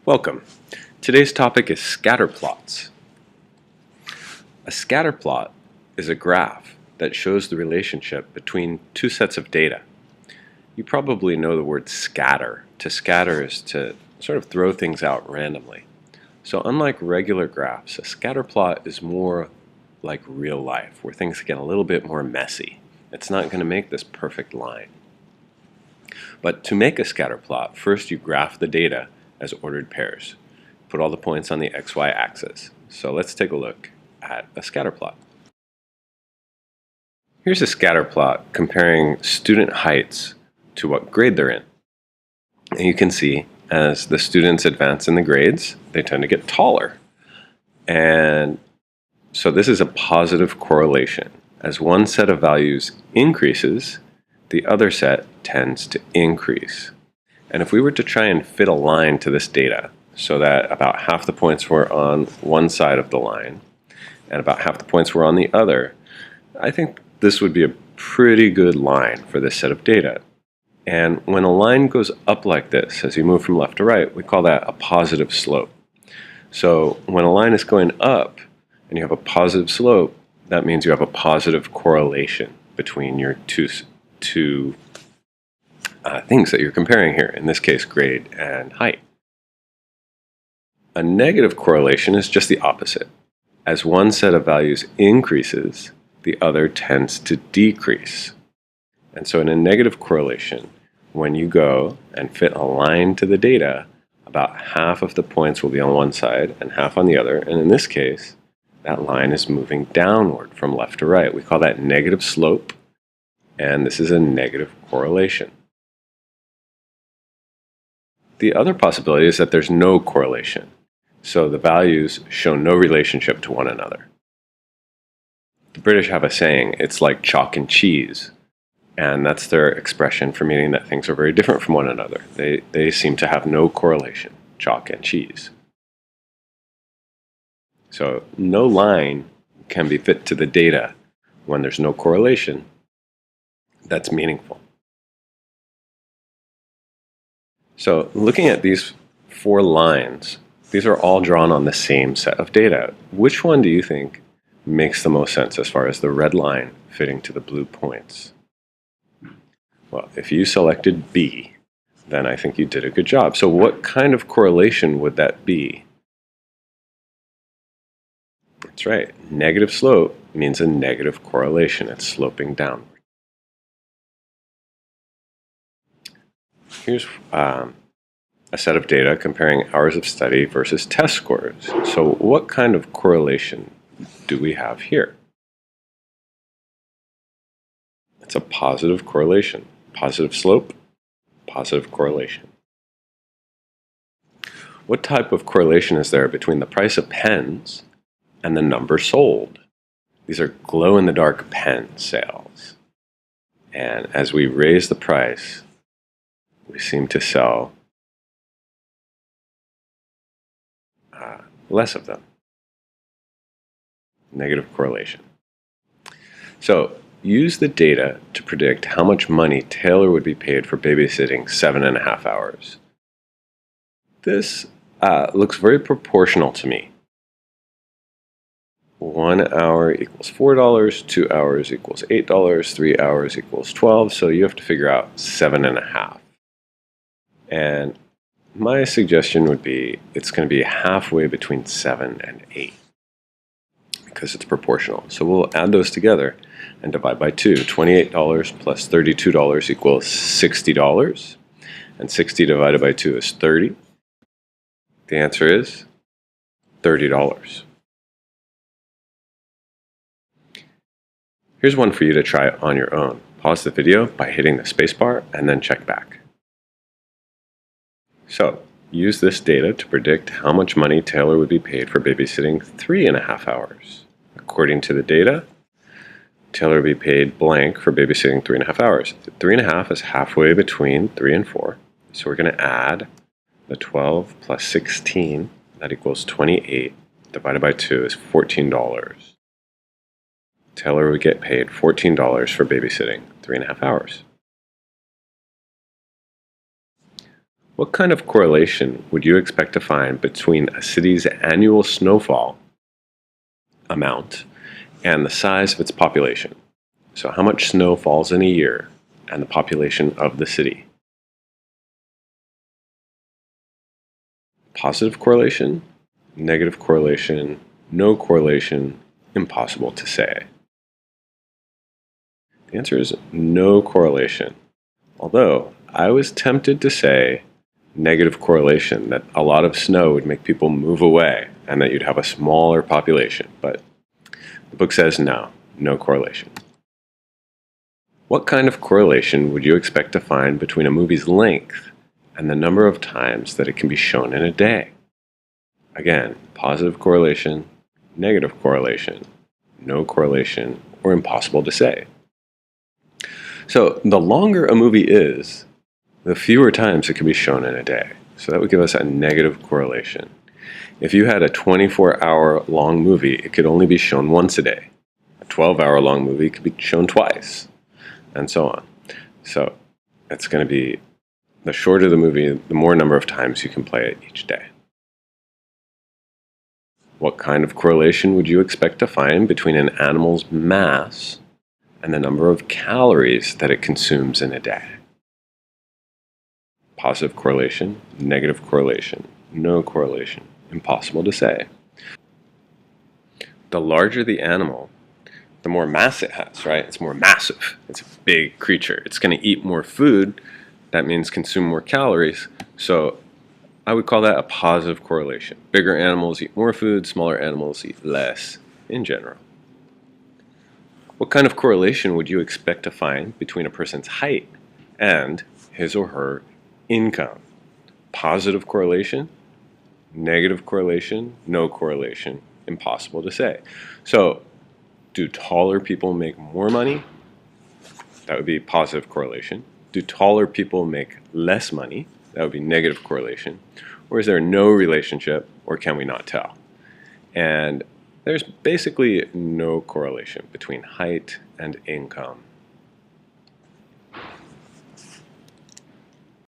Welcome. Today's topic is scatter plots. A scatter plot is a graph that shows the relationship between two sets of data. You probably know the word scatter. To scatter is to sort of throw things out randomly. So unlike regular graphs, a scatter plot is more like real life, where things get a little bit more messy. It's not going to make this perfect line. But to make a scatter plot, first you graph the data as ordered pairs. Put all the points on the XY axis. So let's take a look at a scatter plot. Here's a scatter plot comparing student heights to what grade they're in. And you can see as the students advance in the grades, they tend to get taller. And so this is a positive correlation. As one set of values increases, the other set tends to increase. And if we were to try and fit a line to this data so that about half the points were on one side of the line and about half the points were on the other, I think this would be a pretty good line for this set of data. And when a line goes up like this, as you move from left to right, we call that a positive slope. So when a line is going up and you have a positive slope, that means you have a positive correlation between your two things that you're comparing here, in this case grade and height. A negative correlation is just the opposite. As one set of values increases, the other tends to decrease. And so in a negative correlation, when you go and fit a line to the data, about half of the points will be on one side and half on the other, and in this case, that line is moving downward from left to right. We call that negative slope, and this is a negative correlation. The other possibility is that there's no correlation, so the values show no relationship to one another. The British have a saying, it's like chalk and cheese, and that's their expression for meaning that things are very different from one another. They seem to have no correlation, chalk and cheese. So no line can be fit to the data when there's no correlation that's meaningful. So looking at these four lines, these are all drawn on the same set of data. Which one do you think makes the most sense as far as the red line fitting to the blue points? Well, if you selected B, then I think you did a good job. So what kind of correlation would that be? That's right. Negative slope means a negative correlation. It's sloping downward. Here's a set of data comparing hours of study versus test scores. So what kind of correlation do we have here? It's a positive correlation. Positive slope, positive correlation. What type of correlation is there between the price of pens and the number sold? These are glow-in-the-dark pen sales. And as we raise the price, we seem to sell less of them. Negative correlation. So use the data to predict how much money Taylor would be paid for babysitting 7.5 hours. This looks very proportional to me. 1 hour equals $4, 2 hours equals $8, 3 hours equals 12, so you have to figure out 7.5. And my suggestion would be it's going to be halfway between 7 and 8 because it's proportional. So we'll add those together and divide by 2. $28 plus $32 equals $60. And 60 divided by 2 is 30. The answer is $30. Here's one for you to try on your own. Pause the video by hitting the spacebar and then check back. So, use this data to predict how much money Taylor would be paid for babysitting 3.5 hours. According to the data, Taylor would be paid blank for babysitting 3.5 hours. 3.5 is halfway between 3 and 4. So we're going to add the 12 plus 16, that equals 28, divided by 2 is $14. Taylor would get paid $14 for babysitting 3.5 hours. What kind of correlation would you expect to find between a city's annual snowfall amount and the size of its population? So how much snow falls in a year and the population of the city? Positive correlation, negative correlation, no correlation, impossible to say. The answer is no correlation. Although I was tempted to say negative correlation, that a lot of snow would make people move away and that you'd have a smaller population, but the book says no correlation. What kind of correlation would you expect to find between a movie's length and the number of times that it can be shown in a day? Again, positive correlation, negative correlation, no correlation, or impossible to say. So the longer a movie is, the fewer times it can be shown in a day. So that would give us a negative correlation. If you had a 24-hour long movie, it could only be shown once a day. A 12-hour long movie could be shown twice, and so on. So it's going to be the shorter the movie, the more number of times you can play it each day. What kind of correlation would you expect to find between an animal's mass and the number of calories that it consumes in a day? Positive correlation, negative correlation, no correlation, impossible to say. The larger the animal, the more mass it has, right? It's more massive. It's a big creature. It's going to eat more food. That means consume more calories. So I would call that a positive correlation. Bigger animals eat more food, smaller animals eat less in general. What kind of correlation would you expect to find between a person's height and his or her income? Positive correlation, negative correlation, no correlation, impossible to say. So, do taller people make more money? That would be positive correlation. Do taller people make less money? That would be negative correlation. Or is there no relationship, or can we not tell? And there's basically no correlation between height and income.